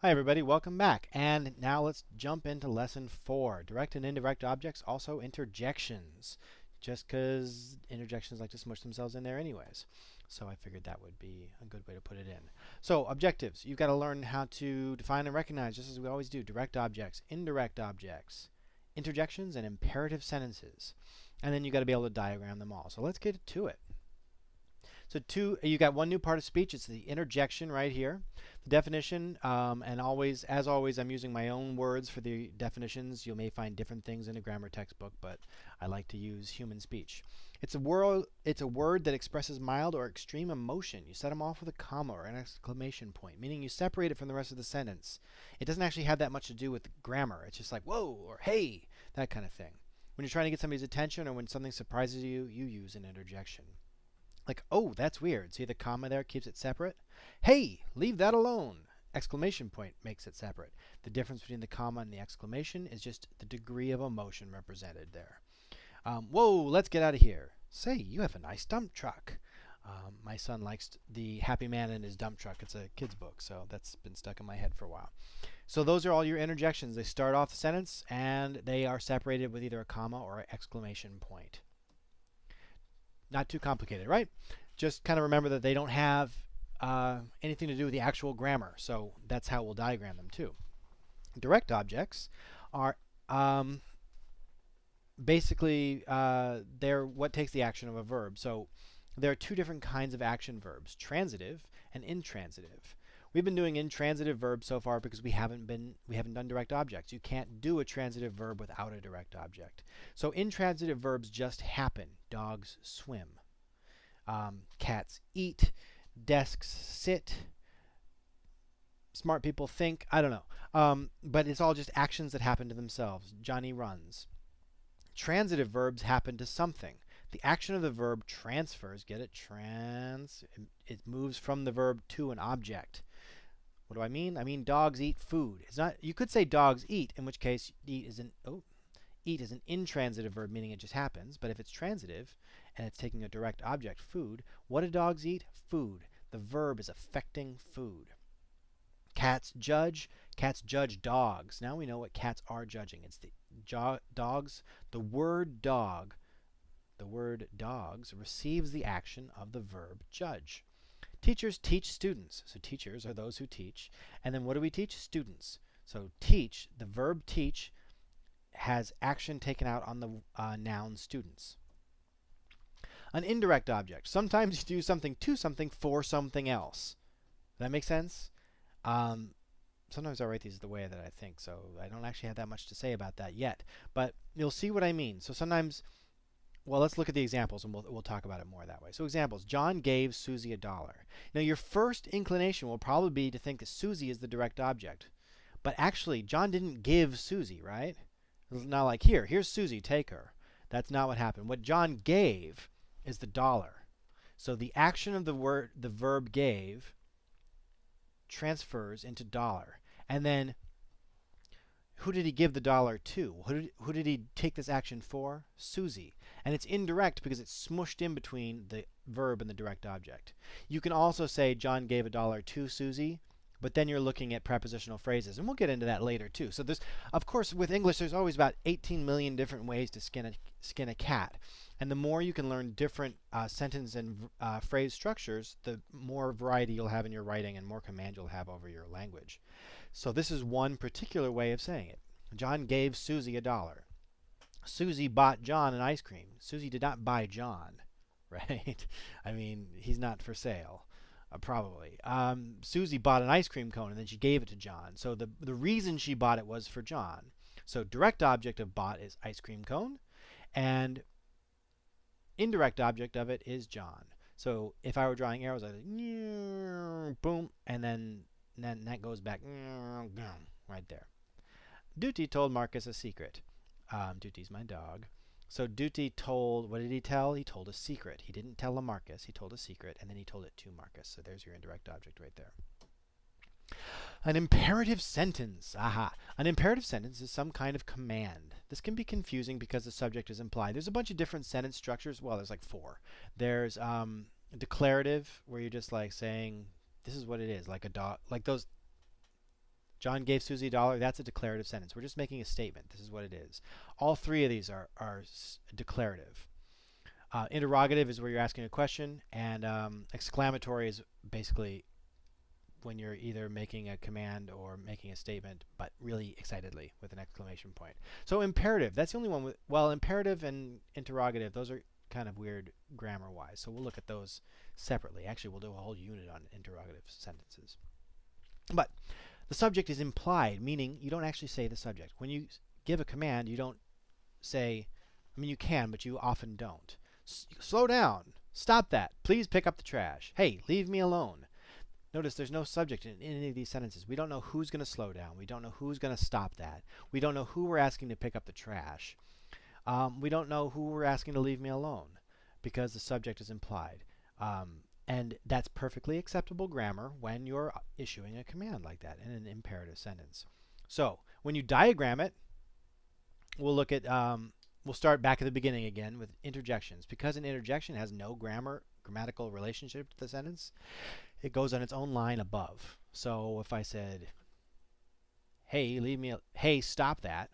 Hi everybody, welcome back. And now let's jump into lesson 4, direct and indirect objects, also interjections. Just because interjections like to smush themselves in there anyways. So I figured that would be a good way to put it in. So objectives, you've got to learn how to define and recognize, just as we always do, direct objects, indirect objects, interjections, and imperative sentences. And then you've got to be able to diagram them all. So let's get to it. So you got one new part of speech. It's the interjection right here. The definition, and always, as always, I'm using my own words for the definitions. You may find different things in a grammar textbook, but I like to use human speech. It's a word that expresses mild or extreme emotion. You set them off with a comma or an exclamation point, meaning you separate it from the rest of the sentence. It doesn't actually have that much to do with grammar. It's just like, whoa, or hey, that kind of thing. When you're trying to get somebody's attention or when something surprises you, you use an interjection. Like, oh, that's weird. See the comma there keeps it separate? Hey, leave that alone! Exclamation point makes it separate. The difference between the comma and the exclamation is just the degree of emotion represented there. Whoa, let's get out of here. Say, you have a nice dump truck. My son likes the Happy Man in his dump truck. It's a kid's book, so that's been stuck in my head for a while. So those are all your interjections. They start off the sentence, and they are separated with either a comma or an exclamation point. Not too complicated, right? Just kind of remember that they don't have anything to do with the actual grammar. So that's how we'll diagram them too. Direct objects are basically they're what takes the action of a verb. So there are two different kinds of action verbs, transitive and intransitive. We've been doing intransitive verbs so far because we haven't done direct objects. You can't do a transitive verb without a direct object. So intransitive verbs just happen. Dogs swim. Cats eat. Desks sit. Smart people think. I don't know. But it's all just actions that happen to themselves. Johnny runs. Transitive verbs happen to something. The action of the verb transfers. Get it? It moves from the verb to an object. What do I mean? I mean dogs eat food. It's not. You could say dogs eat, in which case eat is an intransitive verb, meaning it just happens. But if it's transitive and it's taking a direct object, food, what do dogs eat? Food. The verb is affecting food. Cats judge. Cats judge dogs. Now we know what cats are judging. It's the dogs. The word dog. The word dogs receives the action of the verb judge. Teachers teach students. So teachers are those who teach. And then what do we teach? Students. So teach, the verb teach, has action taken out on the noun students. An indirect object. Sometimes you do something to something for something else. Does that make sense? Sometimes I write these the way that I think, so I don't actually have that much to say about that yet. But you'll see what I mean. So sometimes, well, let's look at the examples and we'll talk about it more that way. So examples, John gave Susie $1. Now your first inclination will probably be to think that Susie is the direct object. But actually, John didn't give Susie, right? It's not like, here's Susie, take her. That's not what happened. What John gave is the $1. So the action of the verb gave transfers into $. And then who did he give the $1 to? Who did he take this action for? Susie. And it's indirect because it's smushed in between the verb and the direct object. You can also say John gave $1 to Susie, but then you're looking at prepositional phrases. And we'll get into that later too. So there's, of course, with English, there's always about 18 million different ways to skin a cat. And the more you can learn different sentence and phrase structures, the more variety you'll have in your writing and more command you'll have over your language. So this is one particular way of saying it. John gave Susie $1. Susie bought John an ice cream. Susie did not buy John, right? I mean, he's not for sale, probably. Susie bought an ice cream cone and then she gave it to John. So the reason she bought it was for John. So direct object of bought is ice cream cone, and indirect object of it is John. So if I were drawing arrows, I'd say, boom, and then that goes back right there. Duty told Marcus a secret. Duty's my dog. So Duty told, what did he tell? He told a secret. He didn't tell Marcus. He told a secret, and then he told it to Marcus. So there's your indirect object right there. An imperative sentence. Aha. An imperative sentence is some kind of command. This can be confusing because the subject is implied. There's a bunch of different sentence structures. Well, there's like 4. There's declarative, where you're just like saying, this is what it is, like a dog, like those John gave Susie $1. That's a declarative sentence. We're just making a statement. This is what it is. All three of these are declarative. Interrogative is where you're asking a question, and exclamatory is basically when you're either making a command or making a statement, but really excitedly with an exclamation point. So imperative, that's the only one with, well, imperative and interrogative, those are kind of weird grammar-wise. So we'll look at those separately. Actually, we'll do a whole unit on interrogative sentences. But the subject is implied, meaning you don't actually say the subject. When you give a command, you don't say, I mean, you can, but you often don't. Slow down. Stop that. Please pick up the trash. Hey, leave me alone. Notice there's no subject in any of these sentences. We don't know who's going to slow down. We don't know who's going to stop that. We don't know who we're asking to pick up the trash. We don't know who we're asking to leave me alone because the subject is implied. And that's perfectly acceptable grammar when you're issuing a command like that in an imperative sentence. So when you diagram it, we'll look at, we'll start back at the beginning again with interjections. Because an interjection has no grammatical relationship to the sentence, it goes on its own line above. So if I said, hey, hey, stop that.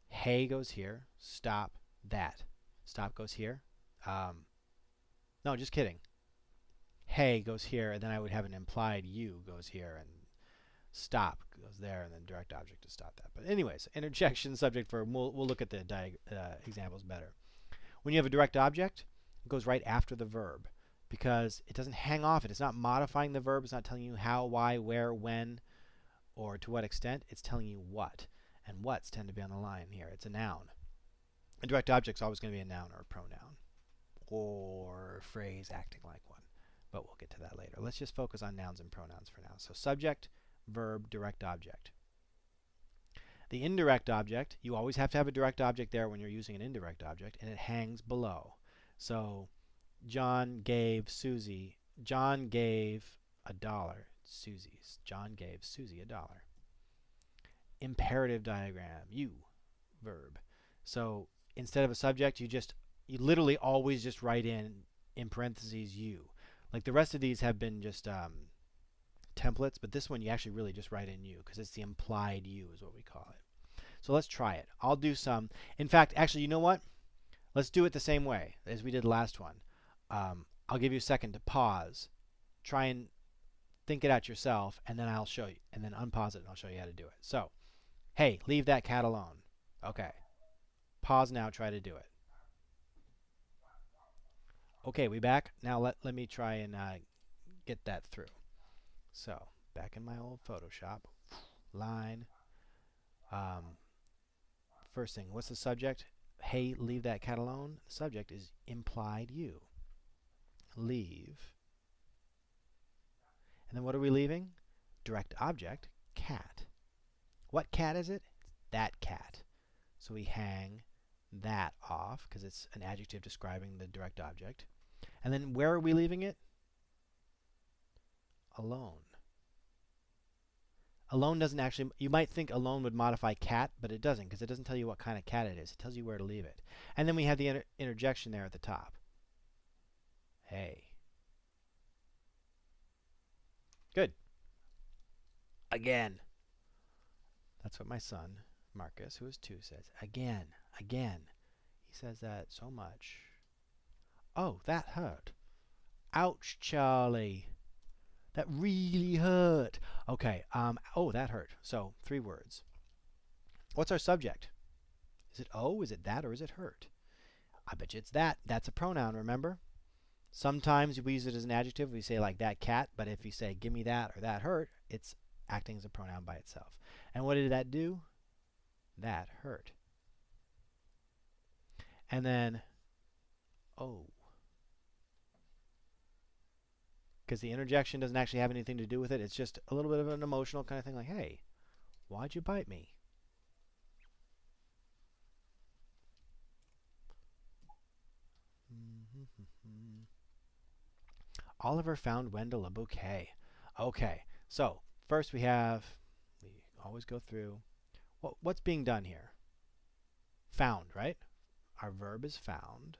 Hey goes here. Stop that. Stop goes here. No, just kidding. Hey goes here, and then I would have an implied you goes here, and stop goes there, and then direct object to stop that. But anyways, interjection, subject, verb. We'll look at the examples better. When you have a direct object, it goes right after the verb, because it doesn't hang off it. It's not modifying the verb. It's not telling you how, why, where, when, or to what extent. It's telling you what. And what's tend to be on the line here. It's a noun. A direct object is always going to be a noun or a pronoun or a phrase acting like one. But we'll get to that later. Let's just focus on nouns and pronouns for now. So subject, verb, direct object. The indirect object, you always have to have a direct object there when you're using an indirect object, and it hangs below. So John gave Susie $1. John gave Susie $1. Imperative diagram, you, verb. So instead of a subject, you literally always just write in parentheses you. Like the rest of these have been just templates, but this one you actually really just write in you because it's the implied you is what we call it. So let's try it. I'll do some. In fact, actually, you know what? Let's do it the same way as we did last one. I'll give you a second to pause, try and think it out yourself, and then I'll show you, and then unpause it, and I'll show you how to do it. So, hey, leave that cat alone. Okay. Pause now, try to do it. Okay, we back? Now let me try and get that through. So, back in my old Photoshop, line. First thing, what's the subject? Hey, leave that cat alone. The subject is implied you. Leave. And then what are we leaving? Direct object, cat. What cat is it? That cat. So we hang that off because it's an adjective describing the direct object. And then where are we leaving it? Alone. Alone doesn't actually, you might think alone would modify cat, but it doesn't because it doesn't tell you what kind of cat it is. It tells you where to leave it. And then we have the interjection there at the top. Hey. Good. Again. That's what my son, Marcus, who is 2, says. Again. Again. He says that so much. Oh, that hurt. Ouch, Charlie. That really hurt. Okay. Oh, that hurt. So, 3 words. What's our subject? Is it oh, is it that, or is it hurt? I bet you it's that. That's a pronoun, remember? Sometimes we use it as an adjective. We say like that cat, but if you say give me that or that hurt, it's acting as a pronoun by itself. And what did that do? That hurt. And then, oh. Because the interjection doesn't actually have anything to do with it. It's just a little bit of an emotional kind of thing like, hey, why'd you bite me? Oliver found Wendell a bouquet. Okay, so first we always go through, what's being done here? Found, right? Our verb is found.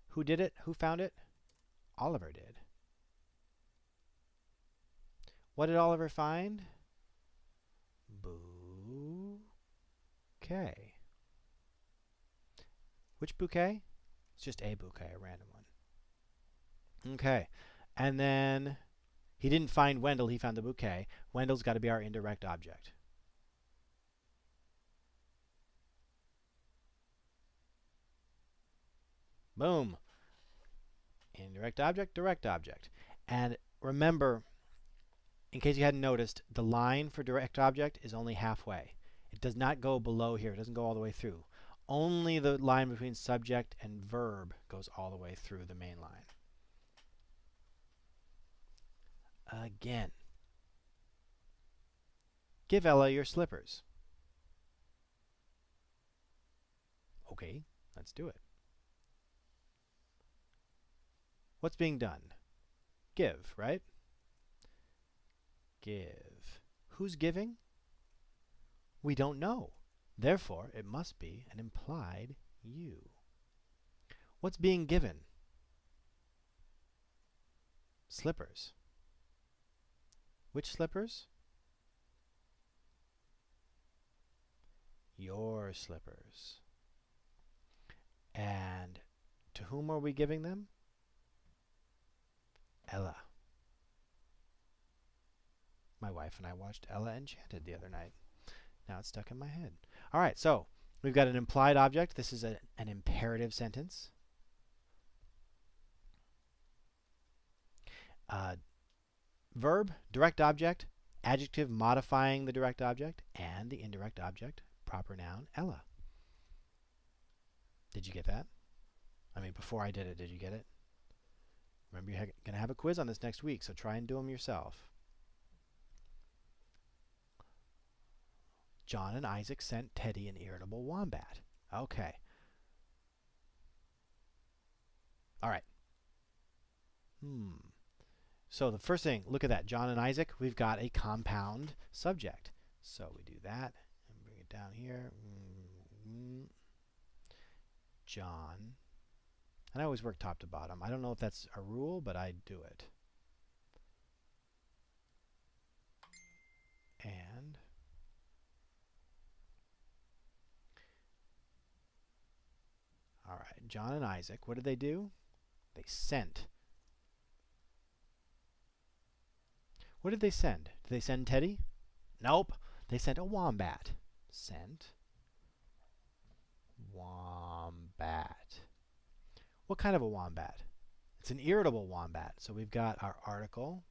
Who did it? Who found it? Oliver did. What did Oliver find? Bouquet. Which bouquet? It's just a bouquet, a random one. Okay. And then he didn't find Wendell, he found the bouquet. Wendell's got to be our indirect object. Boom. Indirect object, direct object. And remember, in case you hadn't noticed, the line for direct object is only halfway. It does not go below here. It doesn't go all the way through. Only the line between subject and verb goes all the way through the main line. Again. Give Ella your slippers. Okay, let's do it. What's being done? Give, right? Give. Who's giving? We don't know. Therefore, it must be an implied you. What's being given? Slippers. Which slippers? Your slippers. And to whom are we giving them? Ella. My wife and I watched Ella Enchanted the other night. Now it's stuck in my head. All right, so we've got an implied object. This is an imperative sentence. Verb, direct object, adjective modifying the direct object, and the indirect object, proper noun, Ella. Did you get that? I mean, before I did it, did you get it? Remember, you're going to have a quiz on this next week, so try and do them yourself. John and Isaac sent Teddy an irritable wombat. Okay. All right. So the first thing, look at that. John and Isaac, we've got a compound subject. So we do that and bring it down here. John. And I always work top to bottom. I don't know if that's a rule, but I do it. And all right, John and Isaac, what did they do? They sent. What did they send? Did they send Teddy? Nope. They sent a wombat. Sent wombat. What kind of a wombat? It's an irritable wombat. So we've got our article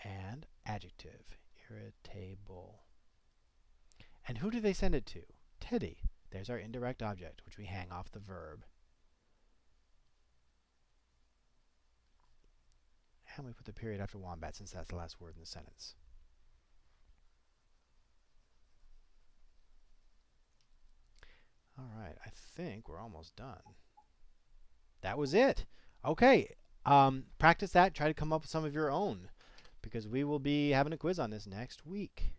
and adjective. Irritable. And who do they send it to? Teddy. There's our indirect object, which we hang off the verb. And we put the period after wombat since that's the last word in the sentence. All right, I think we're almost done. That was it. Okay, practice that. Try to come up with some of your own, because we will be having a quiz on this next week.